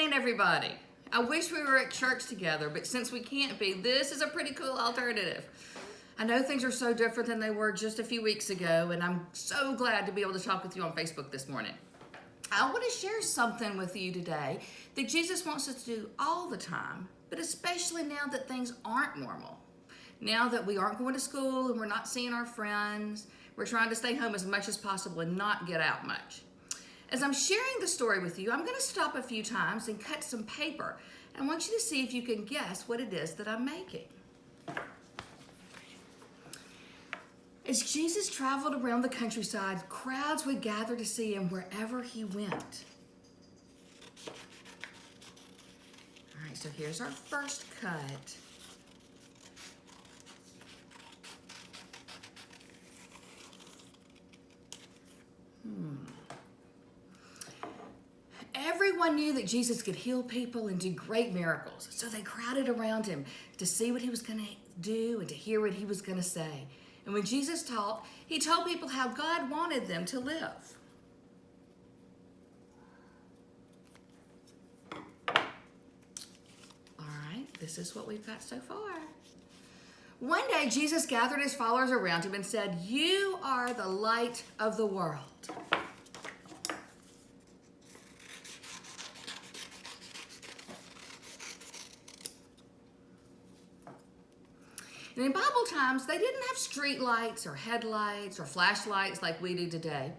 morning, everybody. I wish we were at church together, but since we can't be, this is a pretty cool alternative. I know things are so different than they were just a few weeks ago, and I'm so glad to be able to talk with you on Facebook this morning. I want to share something with you today that Jesus wants us to do all the time, but especially now that things aren't normal. Now that we aren't going to school and we're not seeing our friends, we're trying to stay home as much as possible and not get out much. As I'm sharing the story with you, I'm going to stop a few times and cut some paper. I want you to see if you can guess what it is that I'm making. As Jesus traveled around the countryside, crowds would gather to see him wherever he went. All right, so here's our first cut. Everyone knew that Jesus could heal people and do great miracles, so they crowded around him to see what he was going to do and to hear what he was going to say. And when Jesus taught, he told people how God wanted them to live. All right, this is what we've got so far. One day, Jesus gathered his followers around him and said, "You are the light of the world." And in Bible times, they didn't have street lights or headlights or flashlights like we do today.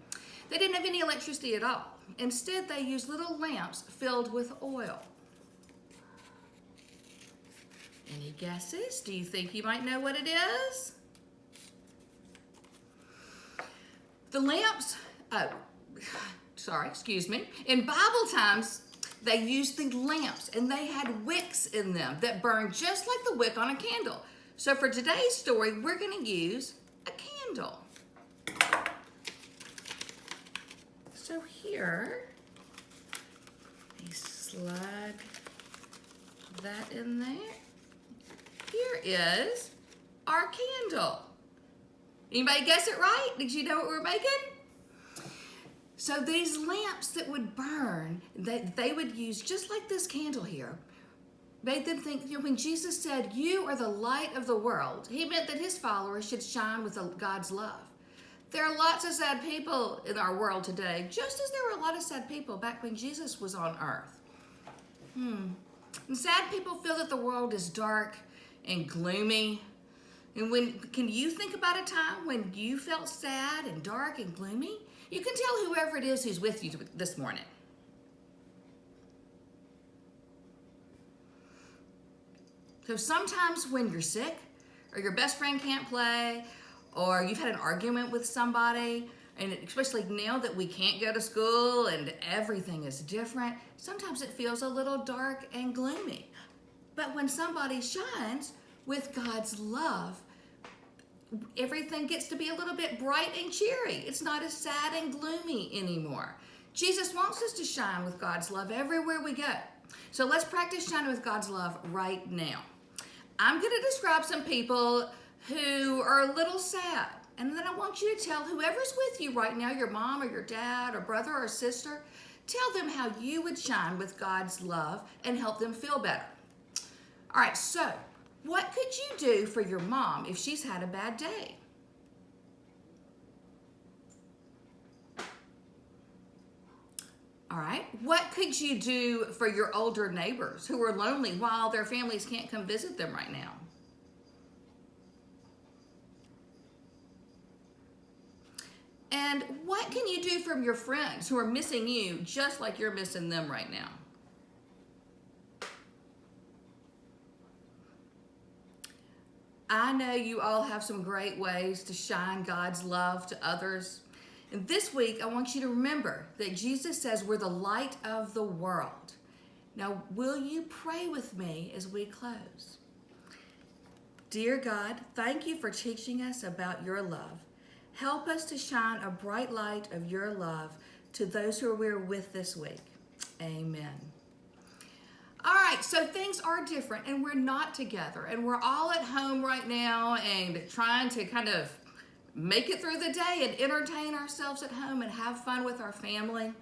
They didn't have any electricity at all. Instead, they used little lamps filled with oil. Any guesses? Do you think you might know what it is? The lamps, In Bible times, they used the lamps and they had wicks in them that burned just like the wick on a candle. So for today's story, we're going to use a candle. So here, we slide that in there. Here is our candle. Anybody guess it right? Did you know what we're making? So these lamps that would burn, that they would use just like this candle here, made them think, when Jesus said, "You are the light of the world," he meant that his followers should shine with God's love. There are lots of sad people in our world today, just as there were a lot of sad people back when Jesus was on earth. And sad people feel that the world is dark and gloomy. And can you think about a time when you felt sad and dark and gloomy? You can tell whoever it is who's with you this morning. So sometimes when you're sick, or your best friend can't play, or you've had an argument with somebody, and especially now that we can't go to school and everything is different, sometimes it feels a little dark and gloomy. But when somebody shines with God's love, everything gets to be a little bit bright and cheery. It's not as sad and gloomy anymore. Jesus wants us to shine with God's love everywhere we go. So let's practice shining with God's love right now. I'm going to describe some people who are a little sad. And then I want you to tell whoever's with you right now, your mom or your dad or brother or sister, tell them how you would shine with God's love and help them feel better. All right, so what could you do for your mom if she's had a bad day? All right, what could you do for your older neighbors who are lonely while their families can't come visit them right now? And what can you do for your friends who are missing you just like you're missing them right now? I know you all have some great ways to shine God's love to others. And this week, I want you to remember that Jesus says we're the light of the world. Now, will you pray with me as we close? Dear God, thank you for teaching us about your love. Help us to shine a bright light of your love to those who we're with this week. Amen. All right, so things are different and we're not together and we're all at home right now and trying to kind of make it through the day and entertain ourselves at home and have fun with our family.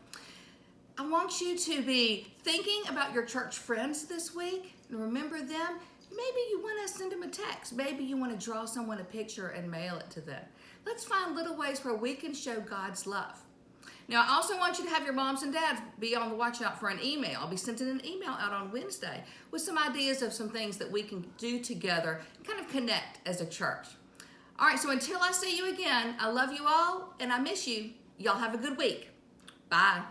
I want you to be thinking about your church friends this week and remember them. Maybe you want to send them a text. Maybe you want to draw someone a picture and mail it to them. Let's find little ways where we can show God's love. Now, I also want you to have your moms and dads be on the watch out for an email. I'll be sending an email out on Wednesday with some ideas of some things that we can do together and kind of connect as a church. All right, so until I see you again, I love you all and I miss you. Y'all have a good week. Bye.